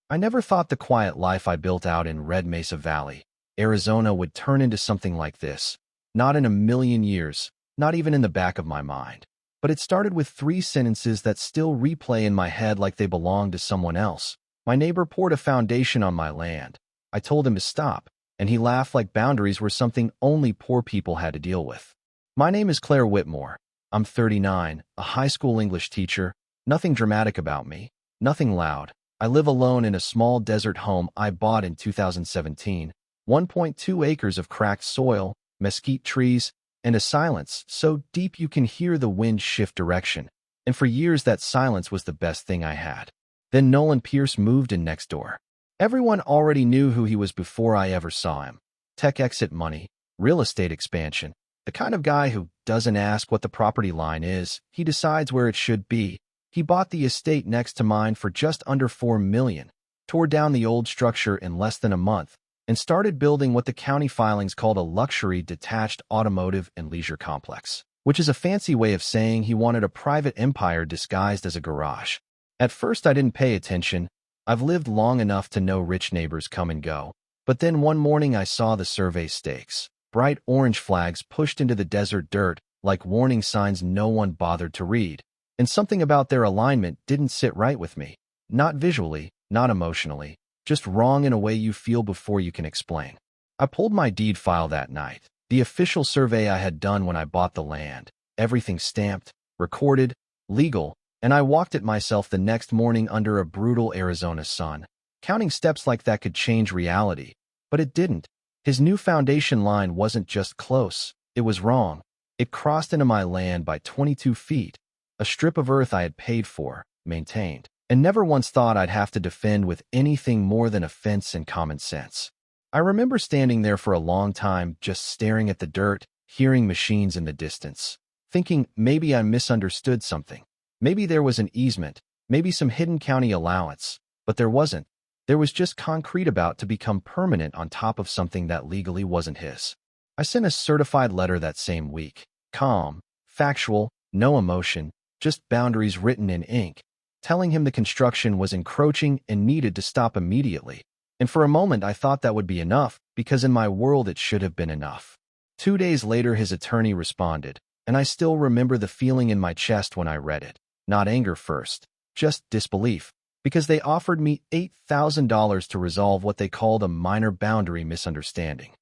I never thought the quiet life I built out in Red Mesa Valley, Arizona would turn into something like this. Not in a million years, not even in the back of my mind. But it started with 3 sentences that still replay in my head like they belonged to someone else. My neighbor poured a foundation on my land. I told him to stop, and he laughed like boundaries were something only poor people had to deal with. My name is Claire Whitmore. I'm 39, a high school English teacher. Nothing dramatic about me, nothing loud. I live alone in a small desert home I bought in 2017, 1.2 acres of cracked soil, mesquite trees, and a silence so deep you can hear the wind shift direction. And for years that silence was the best thing I had. Then Nolan Pierce moved in next door. Everyone already knew who he was before I ever saw him. Tech exit money, real estate expansion, the kind of guy who doesn't ask what the property line is, he decides where it should be. He bought the estate next to mine for just under $4 million, tore down the old structure in less than a month, and started building what the county filings called a luxury detached automotive and leisure complex, which is a fancy way of saying he wanted a private empire disguised as a garage. At first I didn't pay attention. I've lived long enough to know rich neighbors come and go. But then one morning I saw the survey stakes, bright orange flags pushed into the desert dirt like warning signs no one bothered to read. And something about their alignment didn't sit right with me. Not visually, not emotionally, just wrong in a way you feel before you can explain. I pulled my deed file that night, the official survey I had done when I bought the land, everything stamped, recorded, legal, and I walked it myself the next morning under a brutal Arizona sun. Counting steps like that could change reality, but it didn't. His new foundation line wasn't just close, it was wrong. It crossed into my land by 22 feet, a strip of earth I had paid for, maintained, and never once thought I'd have to defend with anything more than a fence and common sense. I remember standing there for a long time, just staring at the dirt, hearing machines in the distance, thinking maybe I misunderstood something. Maybe there was an easement, maybe some hidden county allowance, but there wasn't. There was just concrete about to become permanent on top of something that legally wasn't his. I sent a certified letter that same week, calm, factual, no emotion, just boundaries written in ink, telling him the construction was encroaching and needed to stop immediately. And for a moment I thought that would be enough, because in my world it should have been enough. 2 days later his attorney responded, and I still remember the feeling in my chest when I read it. Not anger first, just disbelief, because they offered me $8,000 to resolve what they called a minor boundary misunderstanding.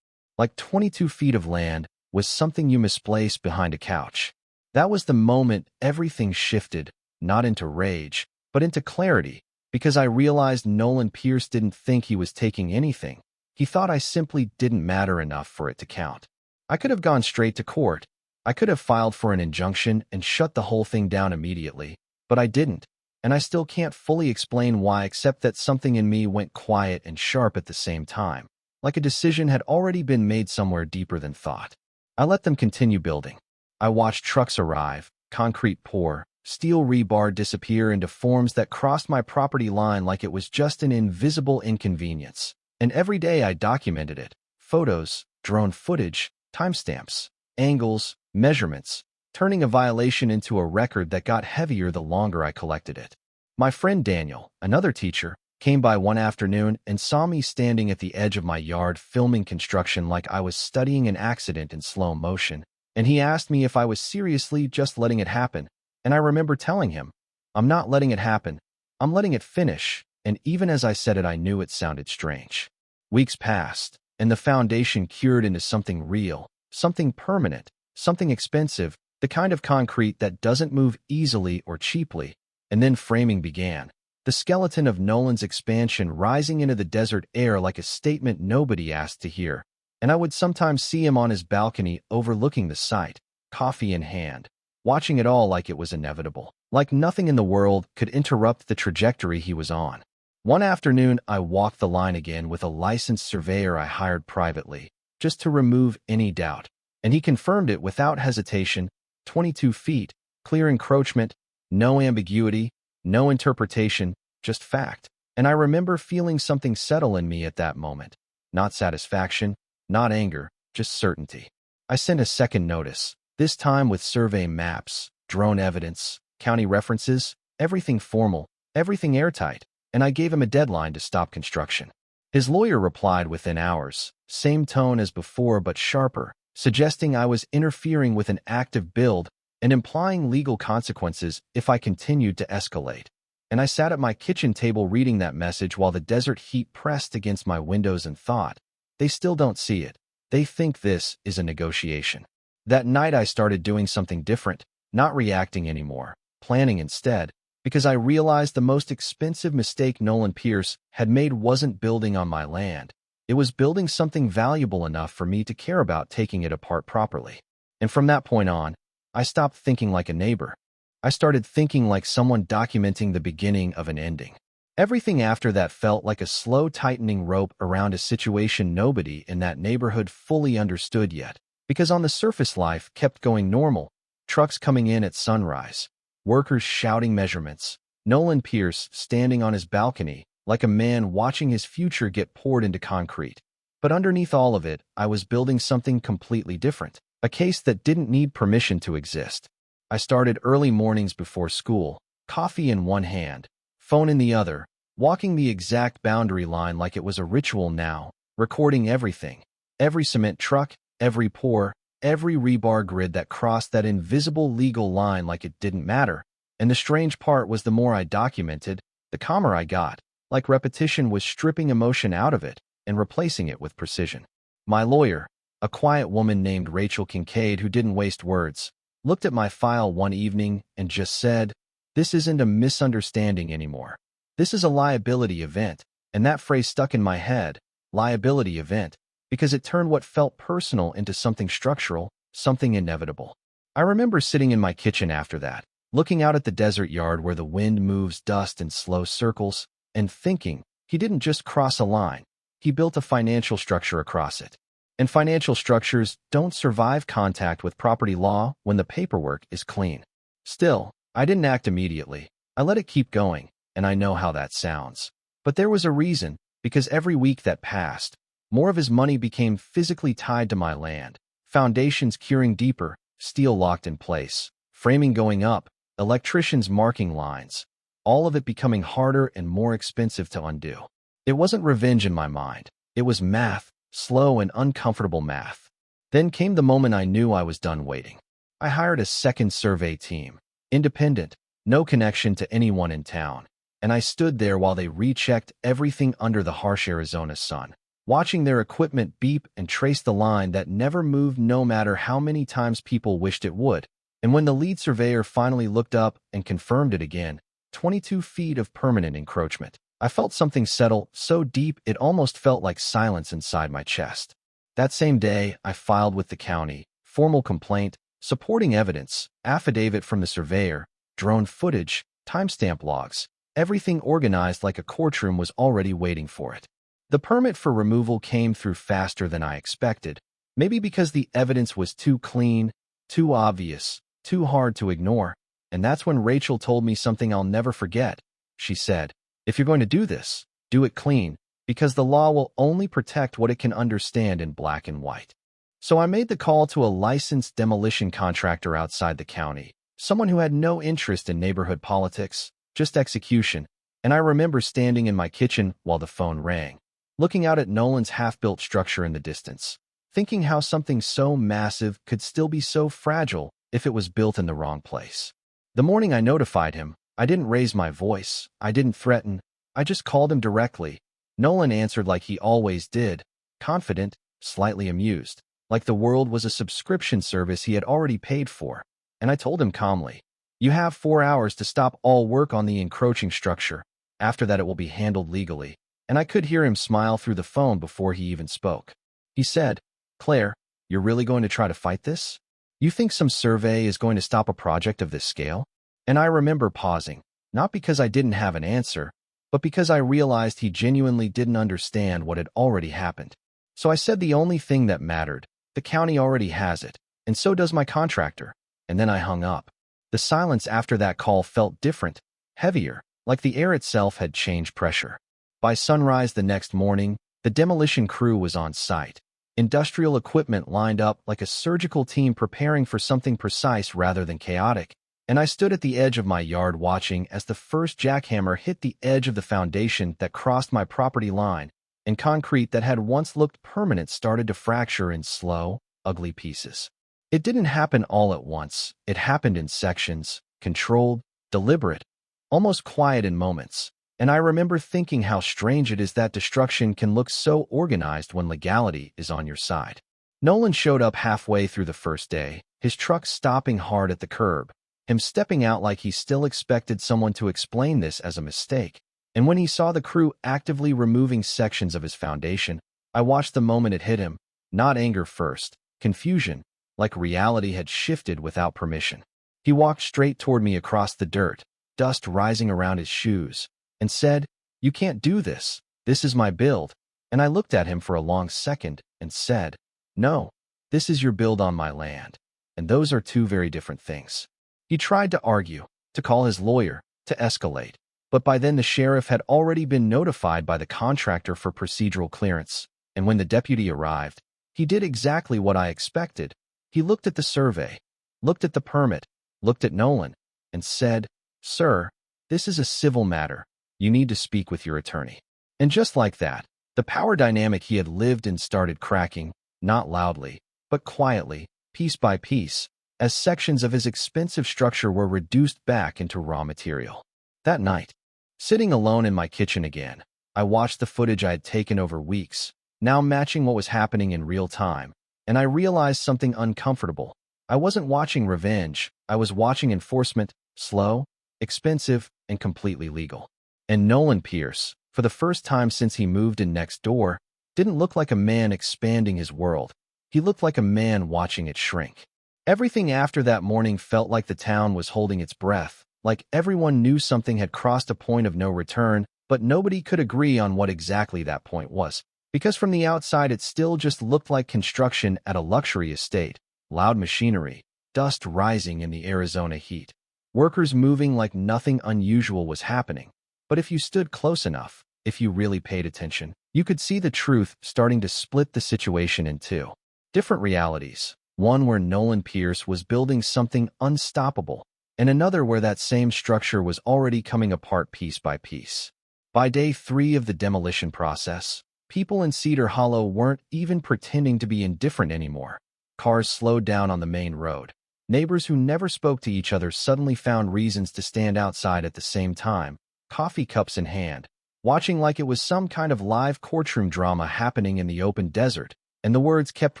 Like 22 feet of land was something you misplaced behind a couch. That was the moment everything shifted, not into rage, but into clarity, because I realized Nolan Pierce didn't think he was taking anything. He thought I simply didn't matter enough for it to count. I could have gone straight to court. I could have filed for an injunction and shut the whole thing down immediately, but I didn't, and I still can't fully explain why except that something in me went quiet and sharp at the same time, like a decision had already been made somewhere deeper than thought. I let them continue building. I watched trucks arrive, concrete pour, steel rebar disappear into forms that crossed my property line like it was just an invisible inconvenience. And every day I documented it. Photos, drone footage, timestamps, angles, measurements, turning a violation into a record that got heavier the longer I collected it. My friend Daniel, another teacher, came by one afternoon and saw me standing at the edge of my yard filming construction like I was studying an accident in slow motion, and he asked me if I was seriously just letting it happen. And I remember telling him, I'm not letting it happen, I'm letting it finish, and even as I said it I knew it sounded strange. Weeks passed, and the foundation cured into something real, something permanent, something expensive, the kind of concrete that doesn't move easily or cheaply. And then framing began, the skeleton of Nolan's expansion rising into the desert air like a statement nobody asked to hear. And I would sometimes see him on his balcony overlooking the site, coffee in hand, watching it all like it was inevitable, like nothing in the world could interrupt the trajectory he was on. One afternoon, I walked the line again with a licensed surveyor I hired privately, just to remove any doubt, and he confirmed it without hesitation. 22 feet, clear encroachment, no ambiguity, no interpretation, just fact. And I remember feeling something settle in me at that moment. Not satisfaction, not anger, just certainty. I sent a second notice, this time with survey maps, drone evidence, county references, everything formal, everything airtight. and I gave him a deadline to stop construction. His lawyer replied within hours, same tone as before but sharper, suggesting I was interfering with an active build and implying legal consequences if I continued to escalate. And I sat at my kitchen table reading that message while the desert heat pressed against my windows and thought, they still don't see it. They think this is a negotiation. That night I started doing something different, not reacting anymore, planning instead, because I realized the most expensive mistake Nolan Pierce had made wasn't building on my land. It was building something valuable enough for me to care about taking it apart properly. And from that point on, I stopped thinking like a neighbor. I started thinking like someone documenting the beginning of an ending. Everything after that felt like a slow tightening rope around a situation nobody in that neighborhood fully understood yet, because on the surface life kept going normal, trucks coming in at sunrise, workers shouting measurements, Nolan Pierce standing on his balcony like a man watching his future get poured into concrete. But underneath all of it, I was building something completely different, a case that didn't need permission to exist. I started early mornings before school, coffee in one hand, phone in the other, walking the exact boundary line like it was a ritual now, recording everything, every cement truck, every pour, every rebar grid that crossed that invisible legal line like it didn't matter. And the strange part was the more I documented, the calmer I got, like repetition was stripping emotion out of it and replacing it with precision. My lawyer, a quiet woman named Rachel Kincaid who didn't waste words, looked at my file one evening and just said, "This isn't a misunderstanding anymore. This is a liability event." And that phrase stuck in my head, liability event, because it turned what felt personal into something structural, something inevitable. I remember sitting in my kitchen after that, looking out at the desert yard where the wind moves dust in slow circles, and thinking, he didn't just cross a line, he built a financial structure across it. And financial structures don't survive contact with property law when the paperwork is clean. Still, I didn't act immediately. I let it keep going, and I know how that sounds. But there was a reason, because every week that passed, more of his money became physically tied to my land, foundations curing deeper, steel locked in place, framing going up, electricians marking lines, all of it becoming harder and more expensive to undo. It wasn't revenge in my mind. It was math, slow and uncomfortable math. Then came the moment I knew I was done waiting. I hired a second survey team, independent, no connection to anyone in town, and I stood there while they rechecked everything under the harsh Arizona sun, watching their equipment beep and trace the line that never moved no matter how many times people wished it would. And when the lead surveyor finally looked up and confirmed it again, 22 feet of permanent encroachment, I felt something settle so deep it almost felt like silence inside my chest. That same day, I filed with the county, formal complaint, supporting evidence, affidavit from the surveyor, drone footage, timestamp logs, everything organized like a courtroom was already waiting for it. The permit for removal came through faster than I expected, maybe because the evidence was too clean, too obvious, too hard to ignore. And that's when Rachel told me something I'll never forget. She said, "If you're going to do this, do it clean, because the law will only protect what it can understand in black and white." So I made the call to a licensed demolition contractor outside the county, someone who had no interest in neighborhood politics, just execution. And I remember standing in my kitchen while the phone rang, looking out at Nolan's half-built structure in the distance, thinking how something so massive could still be so fragile if it was built in the wrong place. The morning I notified him, I didn't raise my voice, I didn't threaten, I just called him directly. Nolan answered like he always did, confident, slightly amused, like the world was a subscription service he had already paid for. And I told him calmly, "You have 4 hours to stop all work on the encroaching structure. After that it will be handled legally." And I could hear him smile through the phone before he even spoke. He said, "Claire, you're really going to try to fight this? You think some survey is going to stop a project of this scale?" And I remember pausing, not because I didn't have an answer, but because I realized he genuinely didn't understand what had already happened. So I said the only thing that mattered, the county already has it, and so does my contractor. And then I hung up. The silence after that call felt different, heavier, like the air itself had changed pressure. By sunrise the next morning, the demolition crew was on site. Industrial equipment lined up like a surgical team preparing for something precise rather than chaotic. and I stood at the edge of my yard watching as the first jackhammer hit the edge of the foundation that crossed my property line, and concrete that had once looked permanent started to fracture in slow, ugly pieces. It didn't happen all at once. It happened in sections, controlled, deliberate, almost quiet in moments. And I remember thinking how strange it is that destruction can look so organized when legality is on your side. Nolan showed up halfway through the first day, his truck stopping hard at the curb, him stepping out like he still expected someone to explain this as a mistake. And when he saw the crew actively removing sections of his foundation, I watched the moment it hit him, not anger first, confusion, like reality had shifted without permission. He walked straight toward me across the dirt, dust rising around his shoes, and said, "You can't do this. This is my build." And I looked at him for a long second and said, "No, this is your build on my land. And those are two very different things." He tried to argue, to call his lawyer, to escalate. But by then the sheriff had already been notified by the contractor for procedural clearance, and when the deputy arrived, he did exactly what I expected. He looked at the survey, looked at the permit, looked at Nolan, and said, "Sir, this is a civil matter. You need to speak with your attorney." And just like that, the power dynamic he had lived in started cracking, not loudly, but quietly, piece by piece, as sections of his expensive structure were reduced back into raw material. That night, sitting alone in my kitchen again, I watched the footage I had taken over weeks, now matching what was happening in real time, and I realized something uncomfortable. I wasn't watching revenge, I was watching enforcement, slow, expensive, and completely legal. And Nolan Pierce, for the first time since he moved in next door, didn't look like a man expanding his world. He looked like a man watching it shrink. Everything after that morning felt like the town was holding its breath, like everyone knew something had crossed a point of no return, but nobody could agree on what exactly that point was. Because from the outside it still just looked like construction at a luxury estate, loud machinery, dust rising in the Arizona heat, workers moving like nothing unusual was happening. But if you stood close enough, if you really paid attention, you could see the truth starting to split the situation in two. Different realities, one where Nolan Pierce was building something unstoppable, and another where that same structure was already coming apart piece by piece. By day 3 of the demolition process, people in Cedar Hollow weren't even pretending to be indifferent anymore. Cars slowed down on the main road. Neighbors who never spoke to each other suddenly found reasons to stand outside at the same time, coffee cups in hand, watching like it was some kind of live courtroom drama happening in the open desert, and the words kept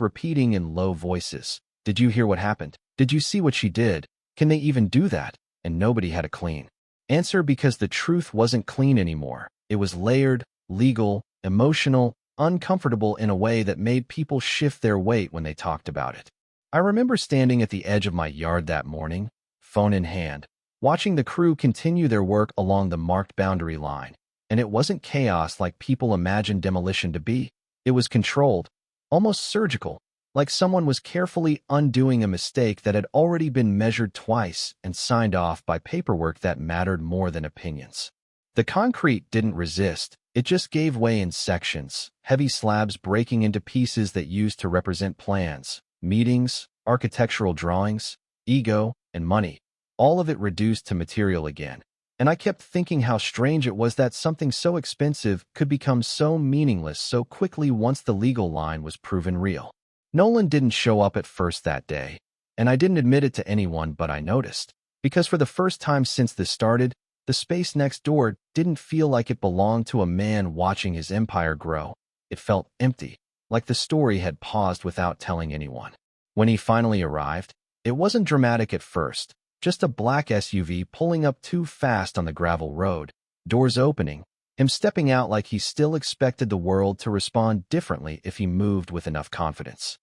repeating in low voices. "Did you hear what happened? Did you see what she did? Can they even do that?" And nobody had a clean answer because the truth wasn't clean anymore. It was layered, legal, emotional, uncomfortable in a way that made people shift their weight when they talked about it. I remember standing at the edge of my yard that morning, phone in hand, watching the crew continue their work along the marked boundary line. And it wasn't chaos like people imagine demolition to be. It was controlled, almost surgical, like someone was carefully undoing a mistake that had already been measured twice and signed off by paperwork that mattered more than opinions. The concrete didn't resist, it just gave way in sections, heavy slabs breaking into pieces that used to represent plans, meetings, architectural drawings, ego, and money, all of it reduced to material again. And I kept thinking how strange it was that something so expensive could become so meaningless so quickly once the legal line was proven real. Nolan didn't show up at first that day, and I didn't admit it to anyone, but I noticed. Because for the first time since this started, the space next door didn't feel like it belonged to a man watching his empire grow. It felt empty, like the story had paused without telling anyone. When he finally arrived, it wasn't dramatic at first. Just a black SUV pulling up too fast on the gravel road, doors opening, him stepping out like he still expected the world to respond differently if he moved with enough confidence.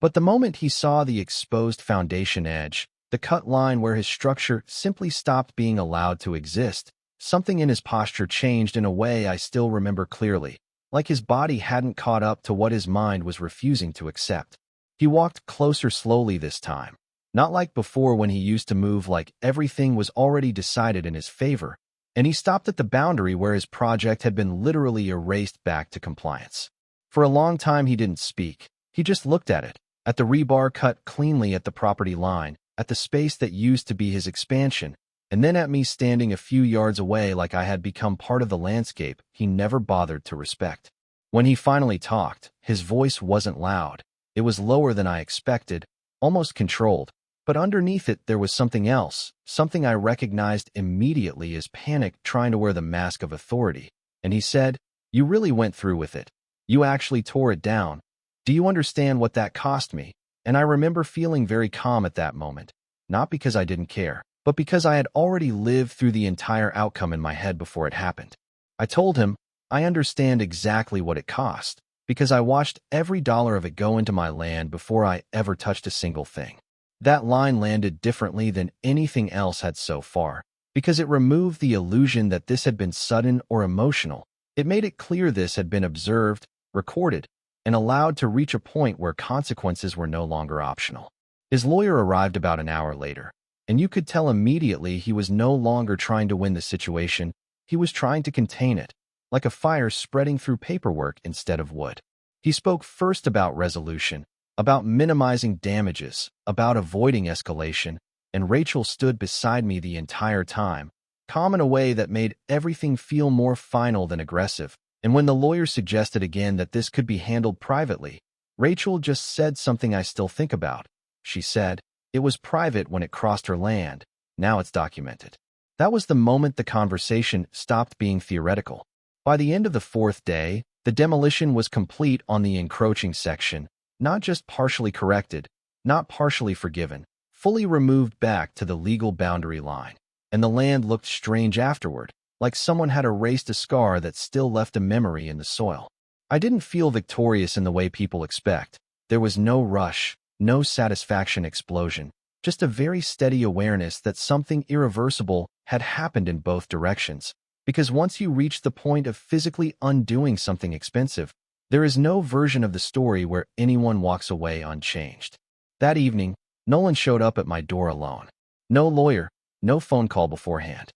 But the moment he saw the exposed foundation edge, the cut line where his structure simply stopped being allowed to exist, something in his posture changed in a way I still remember clearly, like his body hadn't caught up to what his mind was refusing to accept. He walked closer slowly this time. Not like before when he used to move like everything was already decided in his favor, and he stopped at the boundary where his project had been literally erased back to compliance. For a long time he didn't speak, he just looked at it, at the rebar cut cleanly at the property line, at the space that used to be his expansion, and then at me standing a few yards away like I had become part of the landscape he never bothered to respect. When he finally talked, his voice wasn't loud. It was lower than I expected, almost controlled. But underneath it there was something else, something I recognized immediately as panic trying to wear the mask of authority. And he said, "You really went through with it. You actually tore it down. Do you understand what that cost me?" And I remember feeling very calm at that moment, not because I didn't care, but because I had already lived through the entire outcome in my head before it happened. I told him, "I understand exactly what it cost, because I watched every dollar of it go into my land before I ever touched a single thing." That line landed differently than anything else had so far, because it removed the illusion that this had been sudden or emotional. It made it clear this had been observed, recorded, and allowed to reach a point where consequences were no longer optional. His lawyer arrived about an hour later, and you could tell immediately he was no longer trying to win the situation, he was trying to contain it, like a fire spreading through paperwork instead of wood. He spoke first about resolution, about minimizing damages, about avoiding escalation, and Rachel stood beside me the entire time, calm in a way that made everything feel more final than aggressive. And when the lawyer suggested again that this could be handled privately, Rachel just said something I still think about. She said, "It was private when it crossed her land. Now it's documented." That was the moment the conversation stopped being theoretical. By the end of the fourth day, the demolition was complete on the encroaching section, not just partially corrected, not partially forgiven, fully removed back to the legal boundary line. And the land looked strange afterward, like someone had erased a scar that still left a memory in the soil. I didn't feel victorious in the way people expect. There was no rush, no satisfaction explosion, just a very steady awareness that something irreversible had happened in both directions. Because once you reach the point of physically undoing something expensive, there is no version of the story where anyone walks away unchanged. That evening, Nolan showed up at my door alone. No lawyer, no phone call beforehand.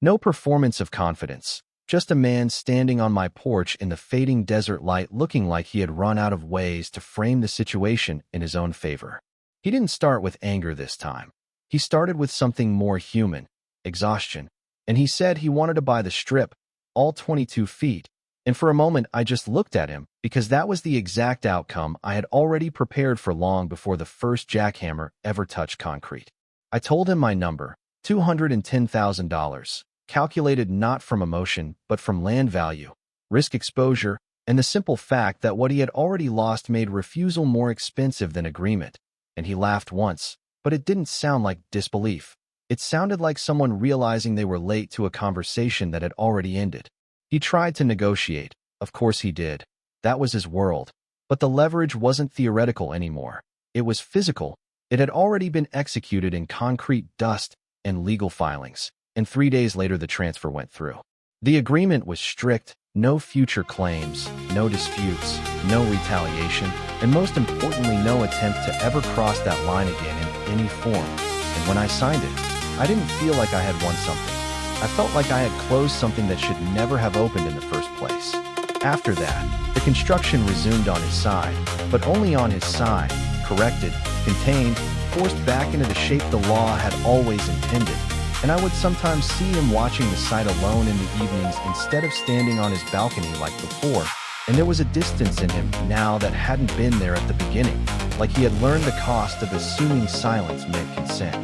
No performance of confidence, just a man standing on my porch in the fading desert light looking like he had run out of ways to frame the situation in his own favor. He didn't start with anger this time. He started with something more human, exhaustion. And he said he wanted to buy the strip, all 22 feet. And for a moment, I just looked at him, because that was the exact outcome I had already prepared for long before the first jackhammer ever touched concrete. I told him my number, $210,000, calculated not from emotion, but from land value, risk exposure, and the simple fact that what he had already lost made refusal more expensive than agreement. And he laughed once, but it didn't sound like disbelief. It sounded like someone realizing they were late to a conversation that had already ended. He tried to negotiate. Of course he did. That was his world. But the leverage wasn't theoretical anymore. It was physical. It had already been executed in concrete dust and legal filings. And 3 days later the transfer went through. The agreement was strict, no future claims, no disputes, no retaliation, and most importantly no attempt to ever cross that line again in any form. And when I signed it, I didn't feel like I had won something. I felt like I had closed something that should never have opened in the first place. After that, the construction resumed on his side, but only on his side, corrected, contained, forced back into the shape the law had always intended. And I would sometimes see him watching the site alone in the evenings instead of standing on his balcony like before, and there was a distance in him now that hadn't been there at the beginning, like he had learned the cost of assuming silence meant consent.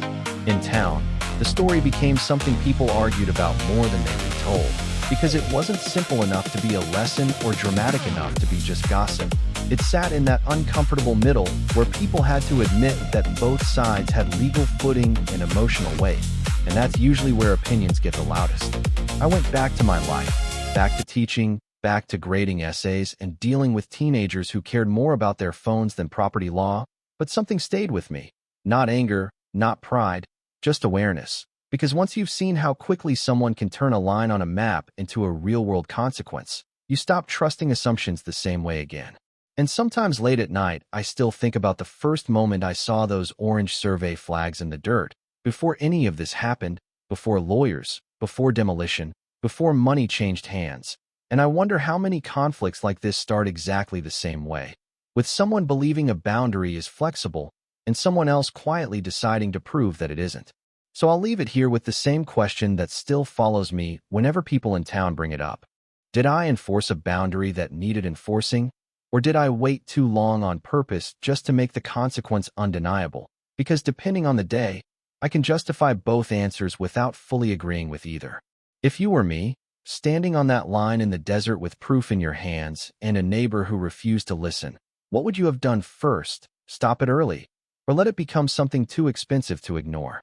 In town, the story became something people argued about more than they were told, because it wasn't simple enough to be a lesson or dramatic enough to be just gossip. It sat in that uncomfortable middle where people had to admit that both sides had legal footing and emotional weight, and that's usually where opinions get the loudest. I went back to my life, back to teaching, back to grading essays and dealing with teenagers who cared more about their phones than property law, but something stayed with me. Not anger, not pride, just awareness. Because once you've seen how quickly someone can turn a line on a map into a real-world consequence, you stop trusting assumptions the same way again. And sometimes late at night, I still think about the first moment I saw those orange survey flags in the dirt, before any of this happened, before lawyers, before demolition, before money changed hands. And I wonder how many conflicts like this start exactly the same way. With someone believing a boundary is flexible, and someone else quietly deciding to prove that it isn't. So I'll leave it here with the same question that still follows me whenever people in town bring it up. Did I enforce a boundary that needed enforcing, or did I wait too long on purpose just to make the consequence undeniable? Because depending on the day, I can justify both answers without fully agreeing with either. If you were me, standing on that line in the desert with proof in your hands and a neighbor who refused to listen, what would you have done first? Stop it early, or let it become something too expensive to ignore?